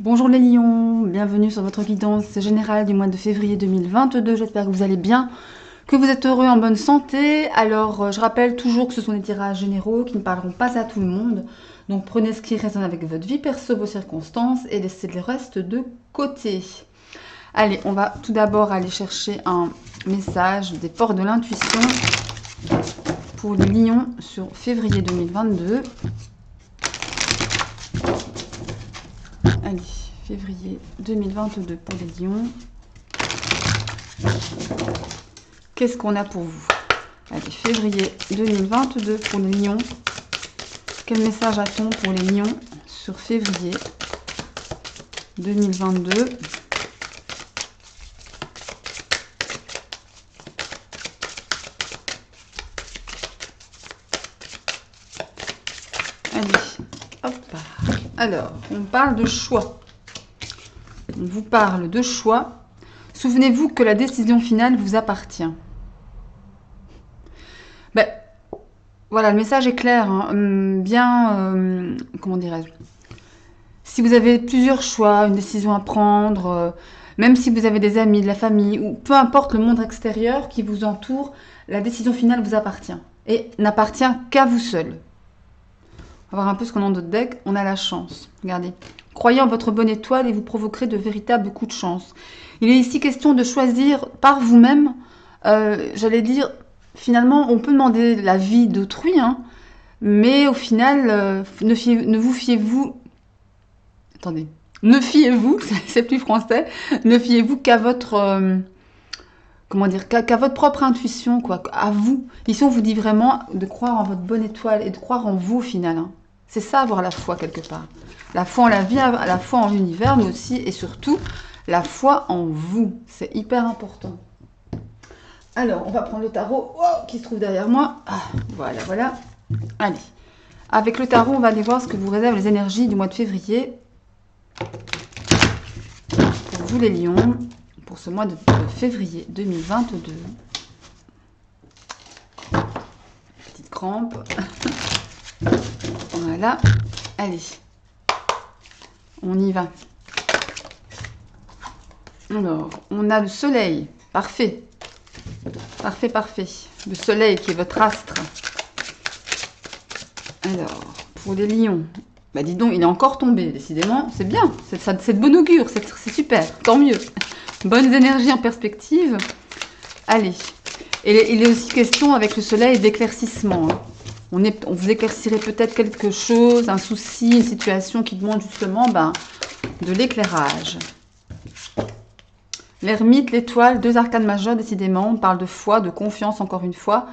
Bonjour les lions, bienvenue sur votre guidance générale du mois de février 2022. J'espère que vous allez bien, que vous êtes heureux, en bonne santé. Alors, je rappelle toujours que ce sont des tirages généraux qui ne parleront pas à tout le monde. Donc, prenez ce qui résonne avec votre vie perso, vos circonstances et laissez le reste de côté. Allez, on va tout d'abord aller chercher un message des portes de l'intuition pour les lions sur février 2022. Allez, février 2022 pour les lions. Qu'est-ce qu'on a pour vous? Allez, février 2022 pour les lions. Quel message a-t-on pour les lions sur février 2022? Allez, hop. Alors, on parle de choix. On vous parle de choix. Souvenez-vous que la décision finale vous appartient. Ben, voilà, le message est clair. Hein. Comment dirais-je? Si vous avez plusieurs choix, une décision à prendre, même si vous avez des amis, de la famille, ou peu importe le monde extérieur qui vous entoure, la décision finale vous appartient. Et n'appartient qu'à vous seul. On va voir un peu ce qu'on a dans notre deck. On a la chance. Regardez. Croyez en votre bonne étoile et vous provoquerez de véritables coups de chance. Il est ici question de choisir par vous-même. J'allais dire, finalement, on peut demander l'avis d'autrui, hein, mais au final, ne vous fiez-vous... Attendez. Ne fiez-vous, c'est plus français, ne fiez-vous qu'à votre... comment dire, qu'à votre propre intuition, quoi, à vous. Ici, on vous dit vraiment de croire en votre bonne étoile et de croire en vous, au final. Hein. C'est ça, avoir la foi, quelque part. La foi en la vie, la foi en l'univers, mais aussi et surtout, la foi en vous. C'est hyper important. Alors, on va prendre le tarot qui se trouve derrière moi. Ah, voilà, voilà. Allez. Avec le tarot, on va aller voir ce que vous réservent les énergies du mois de février. Pour vous, les lions, pour ce mois de février 2022. Petite crampe. Voilà. Allez. On y va. Alors, on a le soleil. Parfait. Parfait, parfait. Le soleil qui est votre astre. Alors, pour les lions. Bah dis donc, il est encore tombé, décidément. C'est bien. C'est de bon augure. C'est super. Tant mieux. Bonnes énergies en perspective. Allez. Et il est aussi question avec le soleil d'éclaircissement. Hein. On vous éclaircirez peut-être quelque chose, un souci, une situation qui demande justement de l'éclairage. L'ermite, l'étoile, deux arcanes majeures décidément. On parle de foi, de confiance encore une fois.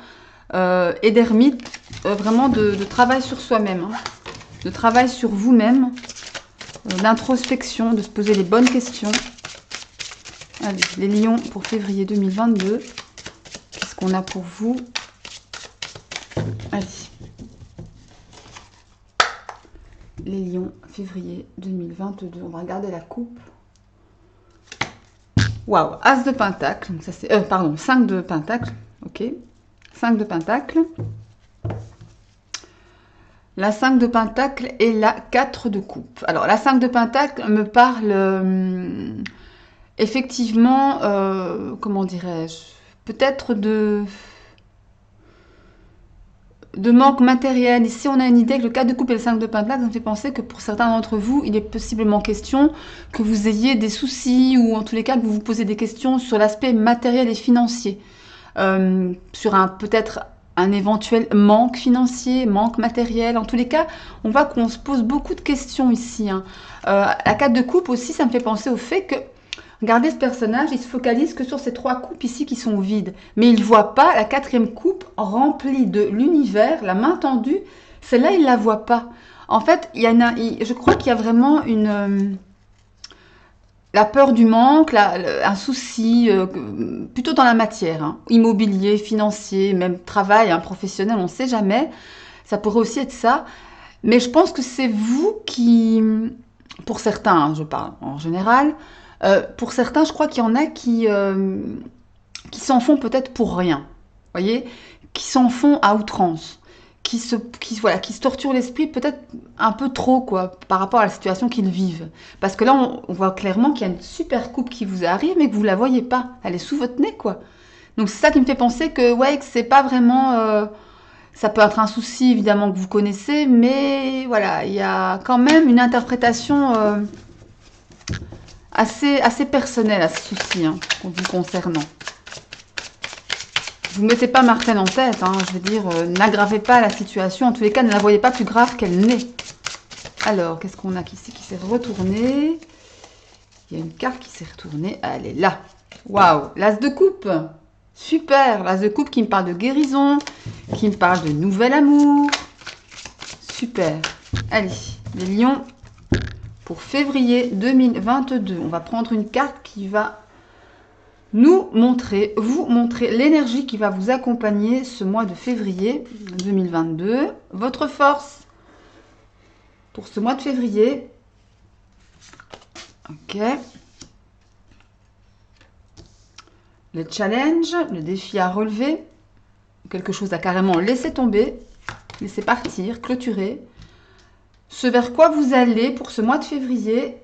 Et d'ermite, vraiment de travail sur soi-même. Hein. De travail sur vous-même. D'introspection, de se poser les bonnes questions. Allez, les lions pour février 2022. Qu'est-ce qu'on a pour vous? Allez. Les lions, février 2022. On va regarder la coupe. Waouh, as de pentacle. Donc ça c'est, pardon, 5 de pentacle. Ok. 5 de pentacle. La 5 de pentacle et la 4 de coupe. Alors, la 5 de pentacle me parle effectivement, comment dirais-je, peut-être de manque matériel. Ici, on a une idée que le 4 de coupe et le 5 de pentacle, ça me fait penser que pour certains d'entre vous, il est possiblement question que vous ayez des soucis ou en tous les cas que vous vous posez des questions sur l'aspect matériel et financier. Sur peut-être un éventuel manque financier, manque matériel. En tous les cas, on voit qu'on se pose beaucoup de questions ici. Hein. La 4 de coupe aussi, ça me fait penser au fait que regardez ce personnage, il se focalise que sur ces 3 coupes ici qui sont vides. Mais il ne voit pas la 4e coupe remplie de l'univers, la main tendue. Celle-là, il ne la voit pas. En fait, je crois qu'il y a vraiment la peur du manque, un souci, plutôt dans la matière. Hein. Immobilier, financier, même travail, hein, professionnel, on ne sait jamais. Ça pourrait aussi être ça. Mais je pense que c'est vous qui, pour certains, hein, je parle en général, pour certains, je crois qu'il y en a qui s'en font peut-être pour rien, voyez, qui s'en font à outrance, voilà, qui se torturent l'esprit peut-être un peu trop, quoi, par rapport à la situation qu'ils vivent. Parce que là, on voit clairement qu'il y a une super coupe qui vous arrive, mais que vous la voyez pas. Elle est sous votre nez, quoi. Donc c'est ça qui me fait penser que, ouais, que c'est pas vraiment... ça peut être un souci, évidemment, que vous connaissez, mais voilà, il y a quand même une interprétation assez personnelle à ce souci, hein, vous concernant. Vous ne mettez pas Martine en tête, hein, je veux dire, n'aggravez pas la situation. En tous les cas, ne la voyez pas plus grave qu'elle n'est. Alors, qu'est-ce qu'on a ici qui s'est retourné? Il y a une carte qui s'est retournée. Elle est là. Waouh, l'as de coupe. Super, l'as de coupe qui me parle de guérison, qui me parle de nouvel amour. Super. Allez, les lions, pour février 2022. On va prendre une carte qui va vous montrer l'énergie qui va vous accompagner ce mois de février 2022. Votre force pour ce mois de février. Ok. Le challenge, le défi à relever. Quelque chose à carrément laisser tomber, laisser partir, clôturer. Ce vers quoi vous allez pour ce mois de février.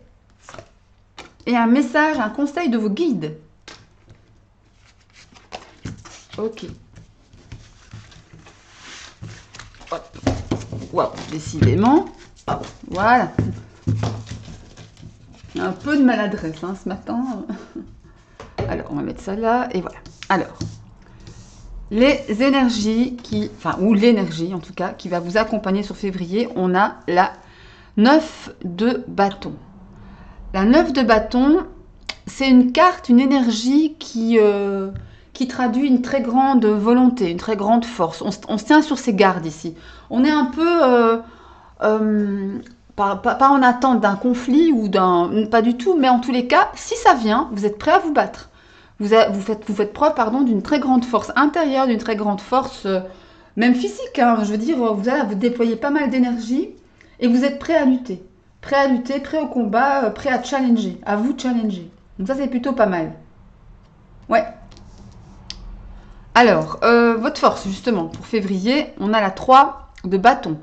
Et un message, un conseil de vos guides. Ok. Hop. Wow, décidément. Hop, voilà. Un peu de maladresse hein, ce matin. Alors, on va mettre ça là. Et voilà. Alors, les énergies ou l'énergie en tout cas, qui va vous accompagner sur février, on a la 9 de bâton. La 9 de bâton, c'est une carte, une énergie qui traduit une très grande volonté, une très grande force. On se tient sur ses gardes ici. On est un peu, pas en attente d'un conflit ou pas du tout, mais en tous les cas, si ça vient, vous êtes prêt à vous battre. Vous faites preuve d'une très grande force intérieure, d'une très grande force, même physique. Hein, je veux dire, vous déployez pas mal d'énergie et vous êtes prêt à lutter. Prêt à lutter, prêt au combat, prêt à challenger, à vous challenger. Donc ça, c'est plutôt pas mal. Ouais. Alors, votre force, justement, pour février, on a la 3 de bâton.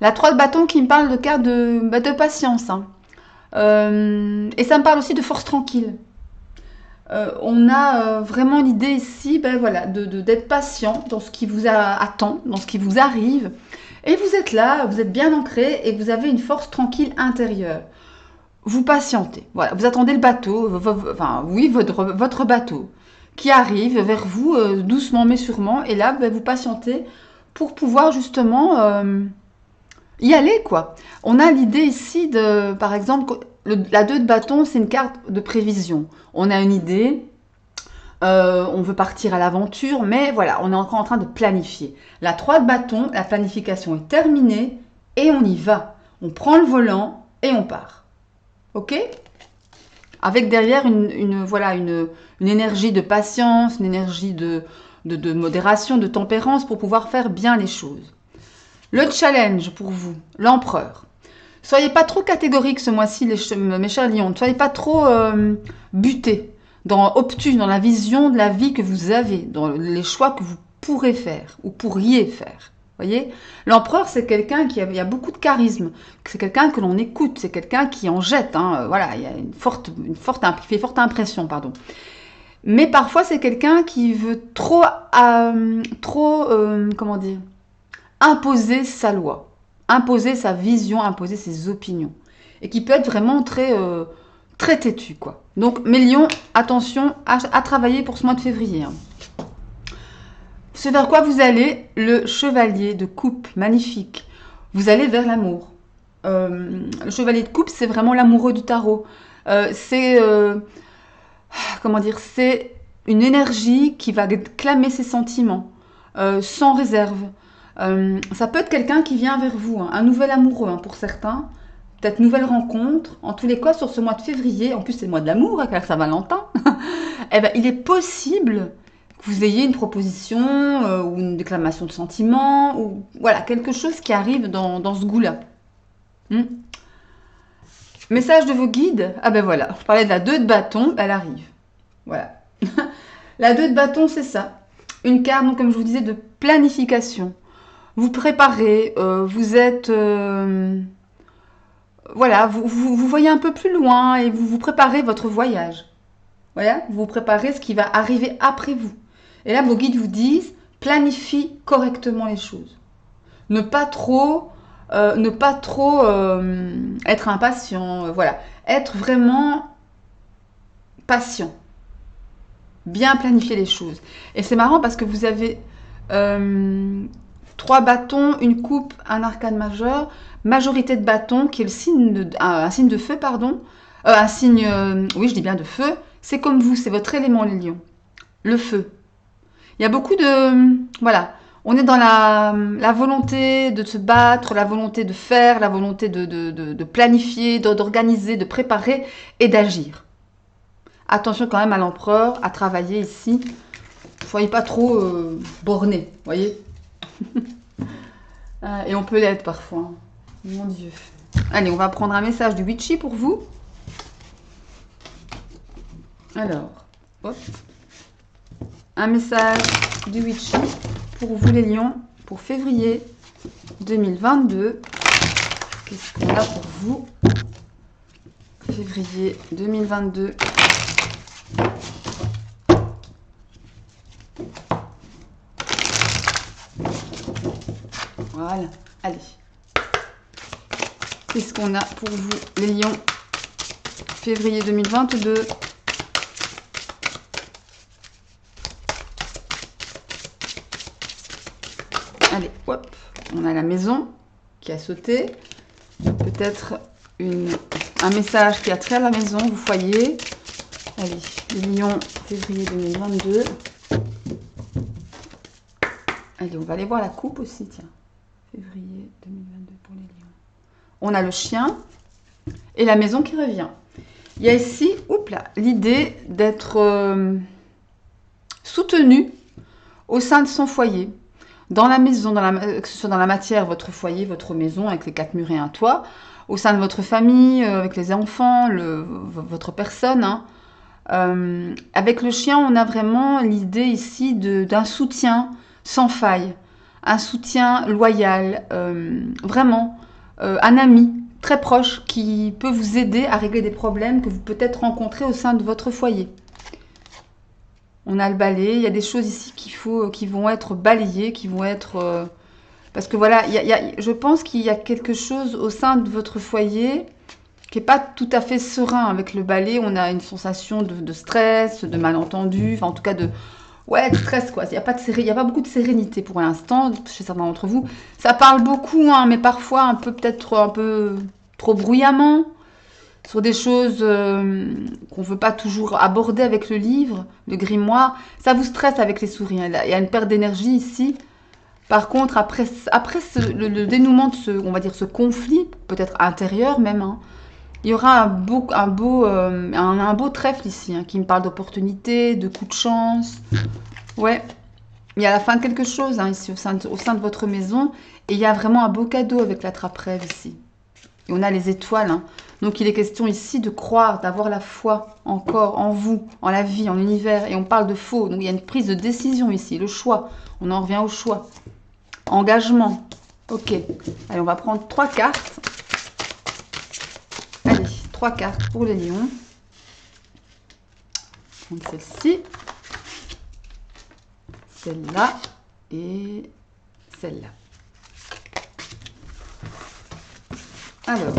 La 3 de bâton qui me parle de carte de patience. Hein. Et ça me parle aussi de force tranquille. On a vraiment l'idée ici voilà, d'être patient dans ce qui vous attend, dans ce qui vous arrive. Et vous êtes là, vous êtes bien ancré et vous avez une force tranquille intérieure. Vous patientez. Voilà, vous attendez le bateau, votre bateau qui arrive vers vous doucement mais sûrement. Et là, vous patientez pour pouvoir justement y aller, quoi. On a l'idée ici de, par exemple, la 2 de bâton, c'est une carte de prévision. On a une idée, on veut partir à l'aventure, mais voilà, on est encore en train de planifier. La 3 de bâton, la planification est terminée et on y va. On prend le volant et on part. Ok ? Avec derrière une énergie de patience, une énergie de modération, de tempérance pour pouvoir faire bien les choses. Le challenge pour vous, l'empereur. Soyez pas trop catégoriques ce mois-ci, mes chers lions. Ne soyez pas trop butés, obtus dans la vision de la vie que vous avez, dans les choix que vous pourrez faire ou pourriez faire. Voyez, l'empereur, c'est quelqu'un qui a beaucoup de charisme. C'est quelqu'un que l'on écoute. C'est quelqu'un qui en jette. Hein, voilà, il y a qui fait forte impression, pardon. Mais parfois, c'est quelqu'un qui veut comment dire, imposer sa loi, imposer sa vision, imposer ses opinions. Et qui peut être vraiment très têtu, quoi. Donc, mes lions, attention à travailler pour ce mois de février. Hein. Ce vers quoi vous allez, le chevalier de coupe, magnifique. Vous allez vers l'amour. Le chevalier de coupe, c'est vraiment l'amoureux du tarot. C'est une énergie qui va clamer ses sentiments, sans réserve. Ça peut être quelqu'un qui vient vers vous, hein, un nouvel amoureux hein, pour certains, peut-être nouvelle rencontre. En tous les cas, sur ce mois de février, en plus c'est le mois de l'amour, hein, car Saint-Valentin, il est possible que vous ayez une proposition ou une déclamation de sentiments, ou voilà, quelque chose qui arrive dans ce goût-là. Message de vos guides, voilà, je parlais de la 2 de bâton, elle arrive. Voilà. La 2 de bâton, c'est ça. Une carte, donc, comme je vous disais, de planification. Vous préparez, vous êtes... voilà, vous voyez un peu plus loin et vous préparez votre voyage. Voilà, vous vous préparez ce qui va arriver après vous. Et là, vos guides vous disent, planifie correctement les choses. Ne pas trop être impatient. Voilà, être vraiment patient. Bien planifier les choses. Et c'est marrant parce que vous avez euh, trois bâtons, une coupe, un arcane majeur, majorité de bâtons, qui est le signe un signe de feu, pardon. Un signe, oui, je dis bien de feu. C'est comme vous, c'est votre élément, les lions. Le feu. Il y a beaucoup de... Voilà. On est dans la volonté de se battre, la volonté de faire, la volonté de planifier, d'organiser, de préparer et d'agir. Attention quand même à l'empereur, à travailler ici. Soyez pas trop borné, voyez. Et on peut l'être parfois. Mon Dieu. Allez, on va prendre un message du Witchy pour vous. Alors, hop. Un message du Witchy pour vous les lions pour février 2022. Qu'est-ce qu'on a pour vous? Février 2022. Voilà, allez. Qu'est-ce qu'on a pour vous, les lions? Février 2022. Allez, hop. On a la maison qui a sauté. Peut-être un message qui a trait à la maison, vous voyez. Allez, les lions, février 2022. Allez, on va aller voir la coupe aussi, tiens. Février 2022 pour les lions. On a le chien et la maison qui revient. Il y a ici, l'idée d'être soutenu au sein de son foyer. Dans la maison, que ce soit dans la matière, votre foyer, votre maison, avec les 4 murs et un toit, au sein de votre famille, avec les enfants, votre personne. Hein. Avec le chien, on a vraiment l'idée ici d'un soutien sans faille, un soutien loyal, vraiment, un ami très proche qui peut vous aider à régler des problèmes que vous peut-être rencontrez au sein de votre foyer. On a le balai, il y a des choses ici qui vont être balayées, qui vont être... parce que voilà, je pense qu'il y a quelque chose au sein de votre foyer qui n'est pas tout à fait serein avec le balai. On a une sensation de stress, de malentendu, enfin en tout cas de... Ouais, de stress quoi. Il n'y a pas beaucoup de sérénité pour l'instant chez certains d'entre vous. Ça parle beaucoup, hein, mais parfois peut-être un peu trop bruyamment sur des choses qu'on ne veut pas toujours aborder avec le livre, le grimoire. Ça vous stresse avec les souris. Hein. Il y a une perte d'énergie ici. Par contre, après le dénouement de on va dire ce conflit, peut-être intérieur même, hein, il y aura un beau trèfle ici, hein, qui me parle d'opportunité, de coup de chance. Ouais, il y a la fin de quelque chose hein, ici au sein de votre maison. Et il y a vraiment un beau cadeau avec la trappe-rêve ici. Et on a les étoiles. Hein. Donc il est question ici de croire, d'avoir la foi encore en vous, en la vie, en l'univers. Et on parle de faux. Donc il y a une prise de décision ici, le choix. On en revient au choix. Engagement. Ok. Allez, on va prendre 3 cartes. Allez, 3 cartes pour les lions. Donc celle-ci. Celle-là. Et celle-là. Alors,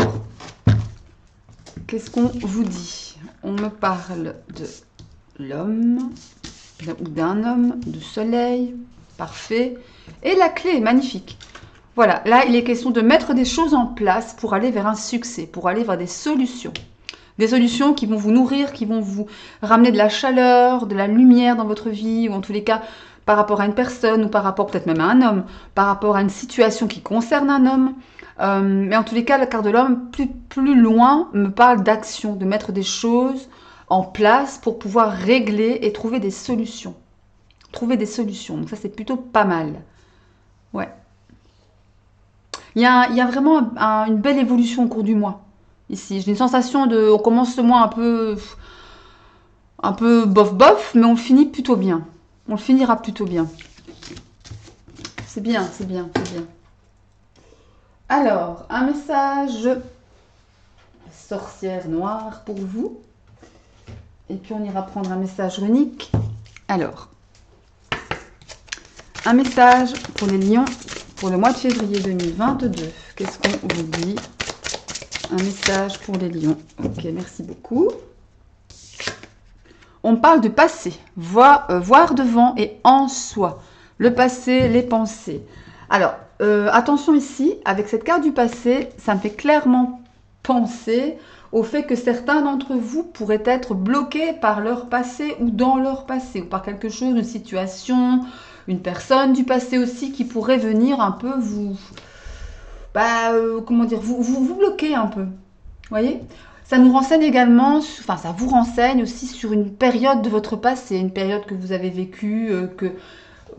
qu'est-ce qu'on vous dit? On me parle de l'homme, ou d'un homme, du soleil, parfait. Et la clé est magnifique. Voilà, là, il est question de mettre des choses en place pour aller vers un succès, pour aller vers des solutions. Des solutions qui vont vous nourrir, qui vont vous ramener de la chaleur, de la lumière dans votre vie, ou en tous les cas, par rapport à une personne, ou par rapport peut-être même à un homme, par rapport à une situation qui concerne un homme. Mais en tous les cas, la carte de l'homme, plus loin, me parle d'action, de mettre des choses en place pour pouvoir régler et trouver des solutions. Trouver des solutions. Donc ça, c'est plutôt pas mal. Ouais. Il y a vraiment une belle évolution au cours du mois. Ici, j'ai une sensation de... On commence le mois un peu bof-bof, mais on finit plutôt bien. On le finira plutôt bien. C'est bien, c'est bien, c'est bien. Alors, un message sorcière noire pour vous. Et puis on ira prendre un message runique. Alors, un message pour les lions pour le mois de février 2022. Qu'est-ce qu'on vous dit? Un message pour les lions. Ok, merci beaucoup. On parle du passé, voir devant et en soi. Le passé, les pensées. Alors, attention ici, avec cette carte du passé, ça me fait clairement penser au fait que certains d'entre vous pourraient être bloqués par leur passé ou dans leur passé, ou par quelque chose, une situation, une personne du passé aussi qui pourrait venir un peu vous... comment dire, vous bloquer un peu. Vous voyez? Ça nous renseigne également, enfin ça vous renseigne aussi sur une période de votre passé, une période que vous avez vécue,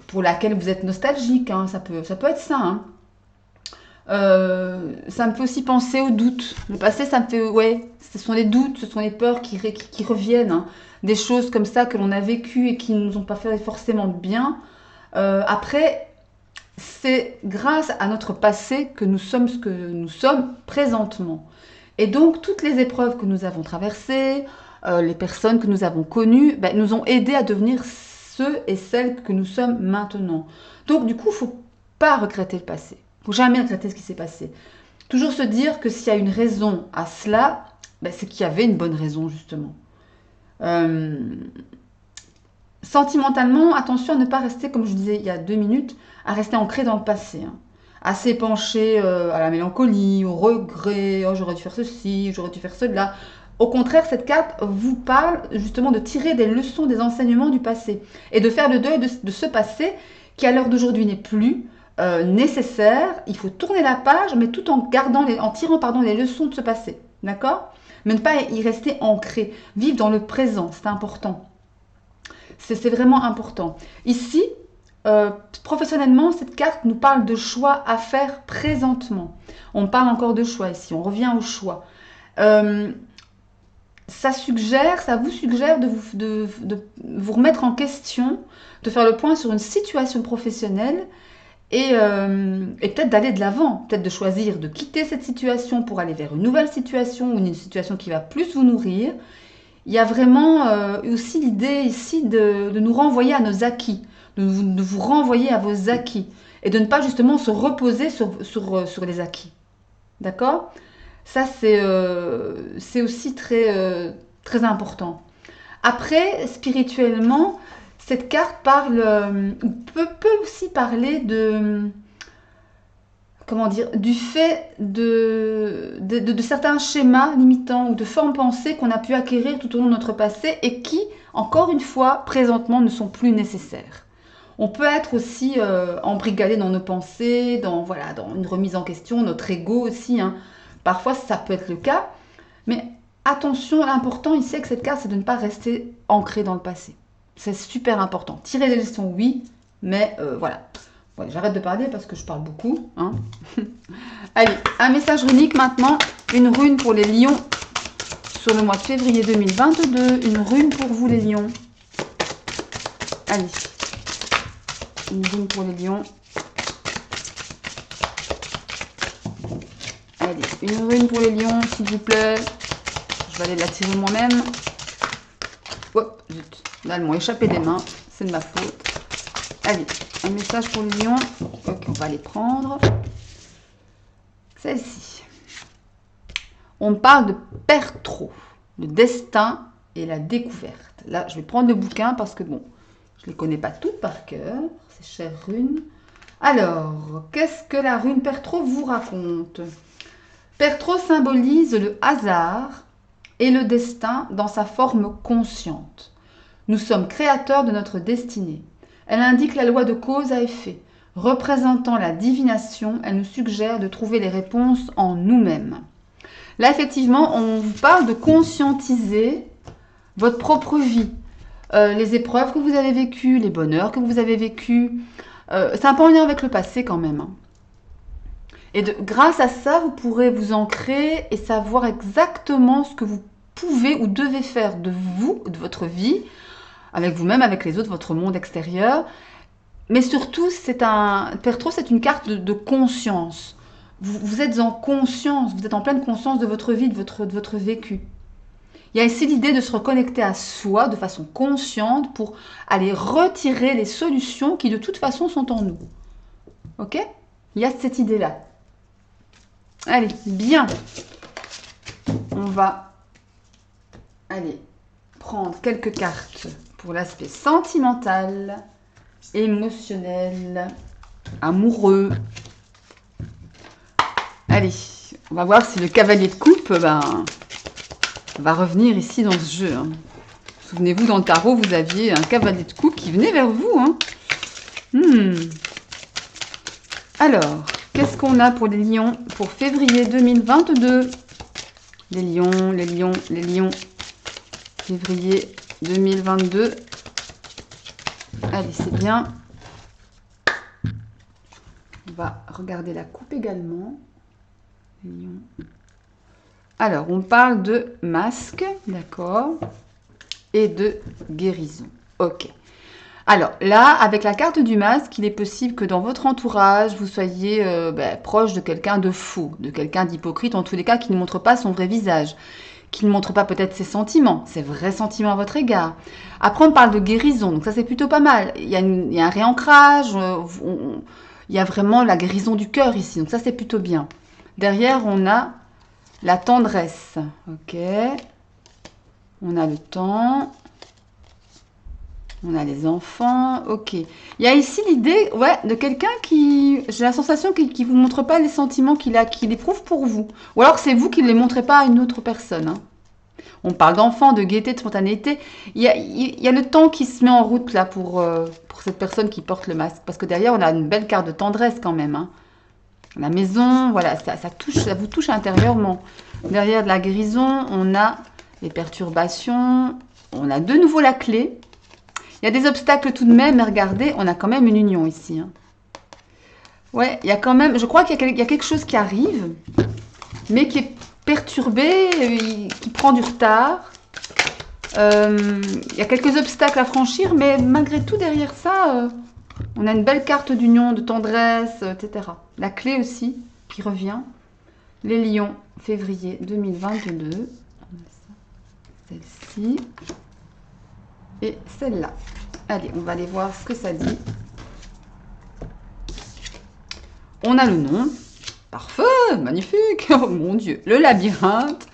pour laquelle vous êtes nostalgique, hein, ça peut être ça. Hein. Ça me fait aussi penser aux doutes. Le passé, ça me fait, ouais, ce sont les doutes, ce sont les peurs qui reviennent, hein. Des choses comme ça que l'on a vécues et qui ne nous ont pas fait forcément de bien. Après, c'est grâce à notre passé que nous sommes ce que nous sommes présentement. Et donc, toutes les épreuves que nous avons traversées, les personnes que nous avons connues, nous ont aidés à devenir ceux et celles que nous sommes maintenant. Donc, du coup, il ne faut pas regretter le passé. Il ne faut jamais regretter ce qui s'est passé. Toujours se dire que s'il y a une raison à cela, c'est qu'il y avait une bonne raison, justement. Sentimentalement, attention à ne pas rester, comme je disais il y a 2 minutes, à rester ancré dans le passé. Hein. À s'épancher à la mélancolie, au regret, oh, j'aurais dû faire ceci, j'aurais dû faire cela. Au contraire, cette carte vous parle justement de tirer des leçons, des enseignements du passé et de faire le deuil de ce passé qui à l'heure d'aujourd'hui n'est plus nécessaire. Il faut tourner la page, mais tout en tirant les leçons de ce passé. D'accord? Mais ne pas y rester ancré. Vivre dans le présent, c'est important. C'est vraiment important. Ici, professionnellement, cette carte nous parle de choix à faire présentement. On parle encore de choix ici, on revient au choix. Ça vous suggère de vous remettre en question, de faire le point sur une situation professionnelle et peut-être d'aller de l'avant, peut-être de choisir de quitter cette situation pour aller vers une nouvelle situation ou une situation qui va plus vous nourrir. Il y a vraiment aussi l'idée ici de nous renvoyer à nos acquis, de vous renvoyer à vos acquis et de ne pas justement se reposer sur les acquis. D'accord? Ça, c'est aussi très, très important. Après, spirituellement, cette carte peut aussi parler du fait de certains schémas limitants ou de formes pensées qu'on a pu acquérir tout au long de notre passé et qui, encore une fois, présentement ne sont plus nécessaires. On peut être aussi embrigadé dans nos pensées, dans une remise en question, notre ego aussi. Hein. Parfois, ça peut être le cas. Mais attention, l'important ici avec cette carte, c'est de ne pas rester ancré dans le passé. C'est super important. Tirer des leçons, oui, mais voilà. Ouais, j'arrête de parler parce que je parle beaucoup. Hein. Allez, un message runique maintenant. Une rune pour les lions sur le mois de février 2022. Une rune pour vous les lions. Allez. Une rune pour les lions. Allez, une rune pour les lions, s'il vous plaît. Je vais aller la tirer moi-même. Hop, zut. Là, elles m'ont échappé des mains. C'est de ma faute. Allez, un message pour les lions. Ok, on va les prendre. Celle-ci. On parle de perdre trop, le destin et la découverte. Là, je vais prendre le bouquin parce que bon, je ne les connais pas toutes par cœur. Ces chères runes. Alors, qu'est-ce que la rune Pertro vous raconte? Pertro symbolise le hasard et le destin dans sa forme consciente. Nous sommes créateurs de notre destinée. Elle indique la loi de cause à effet. Représentant la divination, elle nous suggère de trouver les réponses en nous-mêmes. Là, effectivement, on vous parle de conscientiser votre propre vie. Les épreuves que vous avez vécues, les bonheurs que vous avez vécus. C'est un peu en lien avec le passé quand même. Hein. Et grâce à ça, vous pourrez vous ancrer et savoir exactement ce que vous pouvez ou devez faire de vous, de votre vie, avec vous-même, avec les autres, votre monde extérieur, Mais surtout, Pertro, c'est une carte de conscience. Vous êtes en conscience, vous êtes en pleine conscience de votre vie, de votre vécu. Il y a ici l'idée de se reconnecter à soi de façon consciente pour aller retirer les solutions qui de toute façon sont en nous. Ok? Il y a cette idée-là. Allez, bien. On va aller prendre quelques cartes pour l'aspect sentimental, émotionnel, amoureux. Allez, on va voir si le cavalier de coupe va revenir ici dans ce jeu. Hein. Souvenez-vous, dans le tarot, vous aviez un cavalier de coupe qui venait vers vous. Hein. Alors, qu'est-ce qu'on a pour les lions pour février 2022? Les lions, les lions, les lions. Février 2022. Allez, c'est bien. On va regarder la coupe également. Les lions. Alors, on parle de masque, d'accord, et de guérison. Ok. Alors là, avec la carte du masque, il est possible que dans votre entourage, vous soyez proche de quelqu'un de faux, de quelqu'un d'hypocrite, en tous les cas, qui ne montre pas son vrai visage, qui ne montre pas peut-être ses sentiments, ses vrais sentiments à votre égard. Après, on parle de guérison, donc ça c'est plutôt pas mal. Il y a un réancrage, il y a vraiment la guérison du cœur ici, donc ça c'est plutôt bien. Derrière, on a la tendresse, ok. On a le temps. On a les enfants, ok. Il y a ici l'idée, ouais, de quelqu'un qui, j'ai la sensation qu'il ne vous montre pas les sentiments qu'il éprouve pour vous. Ou alors c'est vous qui ne les montrez pas à une autre personne. Hein. On parle d'enfants, de gaieté, de spontanéité. Il y a le temps qui se met en route là pour cette personne qui porte le masque. Parce que derrière, on a une belle carte de tendresse quand même. Hein. La maison, voilà, ça vous touche intérieurement. Derrière de la guérison, on a les perturbations. On a de nouveau la clé. Il y a des obstacles tout de même, mais regardez, on a quand même une union ici. Hein. Ouais, il y a quand même, je crois qu'il y a quelque chose qui arrive, mais qui est perturbé, qui prend du retard. Il y a quelques obstacles à franchir, mais malgré tout, derrière ça, on a une belle carte d'union, de tendresse, etc. La clé aussi, qui revient. Les lions, février 2022. Celle-ci. Et celle-là. Allez, on va aller voir ce que ça dit. On a le nom. Parfait, magnifique. Oh mon Dieu. Le labyrinthe.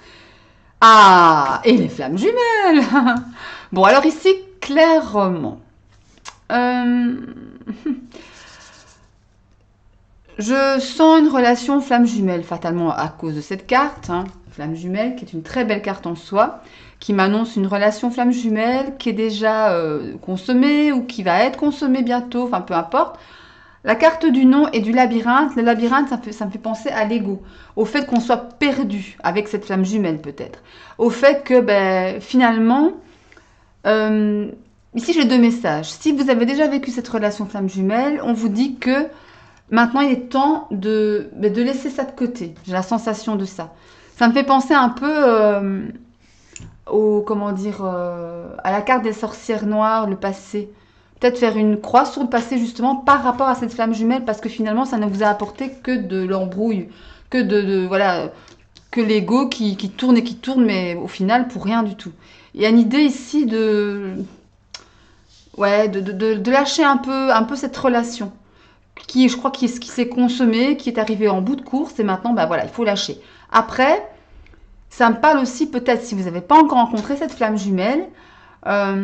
Ah, et les flammes jumelles. Bon, alors ici, clairement. Je sens une relation flamme jumelle, fatalement à cause de cette carte. Hein. Flamme jumelle, qui est une très belle carte en soi, qui m'annonce une relation flamme jumelle qui est déjà consommée ou qui va être consommée bientôt, enfin peu importe. La carte du nom et du labyrinthe, le labyrinthe, ça me fait penser à l'ego, au fait qu'on soit perdu avec cette flamme jumelle peut-être, au fait que finalement, ici j'ai deux messages. Si vous avez déjà vécu cette relation flamme jumelle, on vous dit que maintenant il est temps de laisser ça de côté. J'ai la sensation de ça. Ça me fait penser un peu à la carte des sorcières noires, le passé. Peut-être faire une croix sur le passé justement par rapport à cette flamme jumelle parce que finalement ça ne vous a apporté que de l'embrouille, que l'ego qui tourne et qui tourne mais au final pour rien du tout. Il y a une idée ici de lâcher un peu cette relation qui je crois qui s'est consommée, qui est arrivée en bout de course et maintenant il faut lâcher. Après, ça me parle aussi peut-être si vous n'avez pas encore rencontré cette flamme jumelle, ça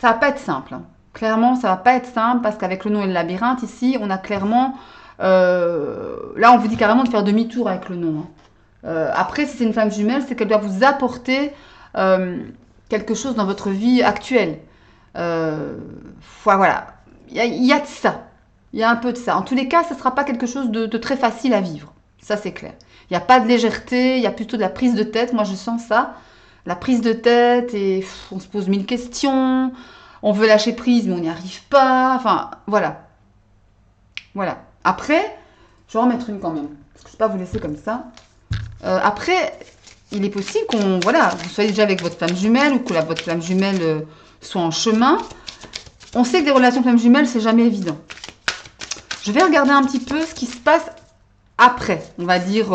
va pas être simple. Hein. Clairement, ça va pas être simple parce qu'avec le nom et le labyrinthe, ici, on a clairement... là, on vous dit carrément de faire demi-tour avec le nom. Hein. Après, si c'est une flamme jumelle, c'est qu'elle doit vous apporter quelque chose dans votre vie actuelle. Voilà. Il y a de ça. Il y a un peu de ça. En tous les cas, ça ne sera pas quelque chose de très facile à vivre. Ça, c'est clair. Il n'y a pas de légèreté, il y a plutôt de la prise de tête. Moi, je sens ça. La prise de tête et on se pose mille questions. On veut lâcher prise, mais on n'y arrive pas. Enfin, voilà. Voilà. Après, je vais en mettre une quand même. Parce que je ne vais pas vous laisser comme ça. Après, il est possible vous soyez déjà avec votre flamme jumelle ou que votre flamme jumelle soit en chemin. On sait que des relations flamme jumelle, c'est jamais évident. Je vais regarder un petit peu ce qui se passe après. On va dire...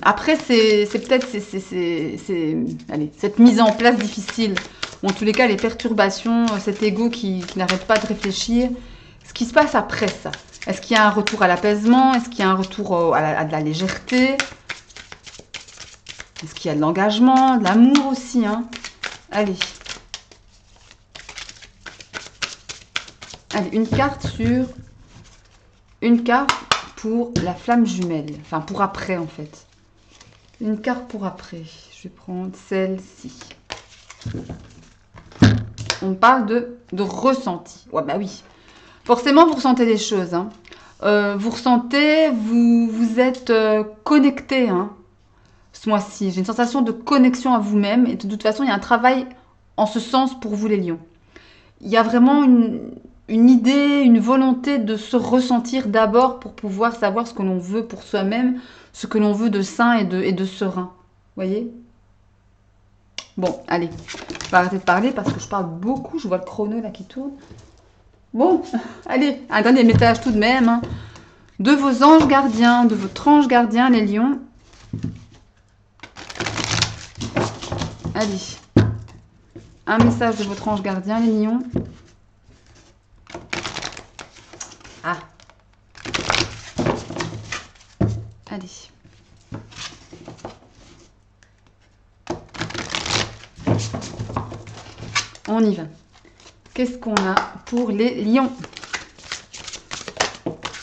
Après, c'est peut-être allez, cette mise en place difficile. Ou en tous les cas, les perturbations, cet ego qui n'arrête pas de réfléchir. Ce qui se passe après ça. Est-ce qu'il y a un retour à l'apaisement? Est-ce qu'il y a un retour à de la légèreté? Est-ce qu'il y a de l'engagement, de l'amour aussi, hein? Allez. Allez, une carte pour la flamme jumelle. Enfin, pour après, en fait. Une carte pour après. Je vais prendre celle-ci. On parle de ressenti. Ouais, bah oui. Forcément, vous ressentez des choses. Hein. Vous ressentez, vous êtes connecté hein, ce mois-ci. J'ai une sensation de connexion à vous-même. Et de toute façon, il y a un travail en ce sens pour vous, les lions. Il y a vraiment une idée, une volonté de se ressentir d'abord pour pouvoir savoir ce que l'on veut pour soi-même, ce que l'on veut de sain et de serein. Vous voyez? Bon, allez, je vais arrêter de parler parce que je parle beaucoup. Je vois le chrono là qui tourne. Bon, allez, un dernier message tout de même. Hein, de vos anges gardiens, de votre ange gardien, les lions. Allez, un message de votre ange gardien, les lions. Ah. Allez. On y va. Qu'est-ce qu'on a pour les lions?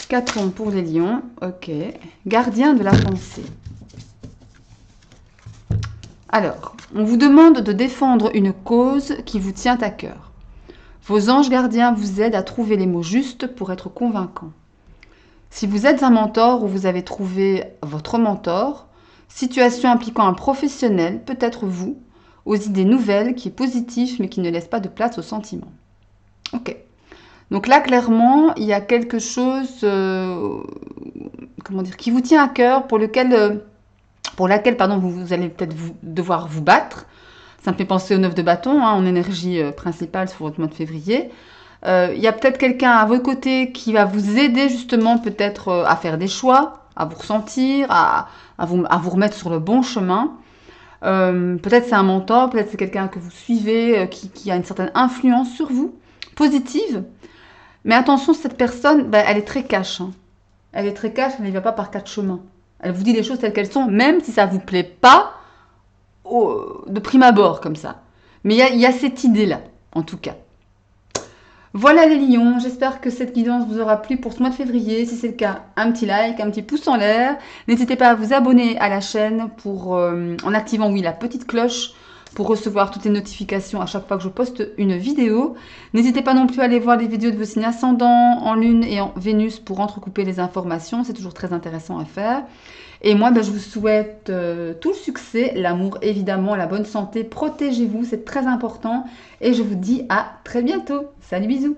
4 ondes pour les lions. Ok. Gardien de la pensée. Alors, on vous demande de défendre une cause qui vous tient à cœur. Vos anges gardiens vous aident à trouver les mots justes pour être convaincants. Si vous êtes un mentor ou vous avez trouvé votre mentor, situation impliquant un professionnel, peut-être vous, aux idées nouvelles, qui est positif mais qui ne laisse pas de place aux sentiments. Ok. Donc là, clairement, il y a quelque chose comment dire, qui vous tient à cœur, pour laquelle pardon, vous allez peut-être devoir vous battre. Ça me fait penser au 9 de bâton, hein, en énergie principale sur votre mois de février. Il y a peut-être quelqu'un à vos côtés qui va vous aider justement peut-être à faire des choix, à vous ressentir, à vous remettre sur le bon chemin. Peut-être c'est un mentor, peut-être c'est quelqu'un que vous suivez, qui a une certaine influence sur vous, positive. Mais attention, cette personne, ben, elle est très cash. Hein. Elle est très cash, elle n'y va pas par 4 chemins. Elle vous dit les choses telles qu'elles sont, même si ça ne vous plaît pas de prime abord, comme ça. Mais il y a cette idée-là, en tout cas. Voilà les lions, j'espère que cette guidance vous aura plu pour ce mois de février. Si c'est le cas, un petit like, un petit pouce en l'air. N'hésitez pas à vous abonner à la chaîne en activant la petite cloche pour recevoir toutes les notifications à chaque fois que je poste une vidéo. N'hésitez pas non plus à aller voir les vidéos de vos signes ascendants en Lune et en Vénus pour entrecouper les informations. C'est toujours très intéressant à faire. Et moi, je vous souhaite tout le succès, l'amour évidemment, la bonne santé. Protégez-vous, c'est très important. Et je vous dis à très bientôt. Salut, bisous.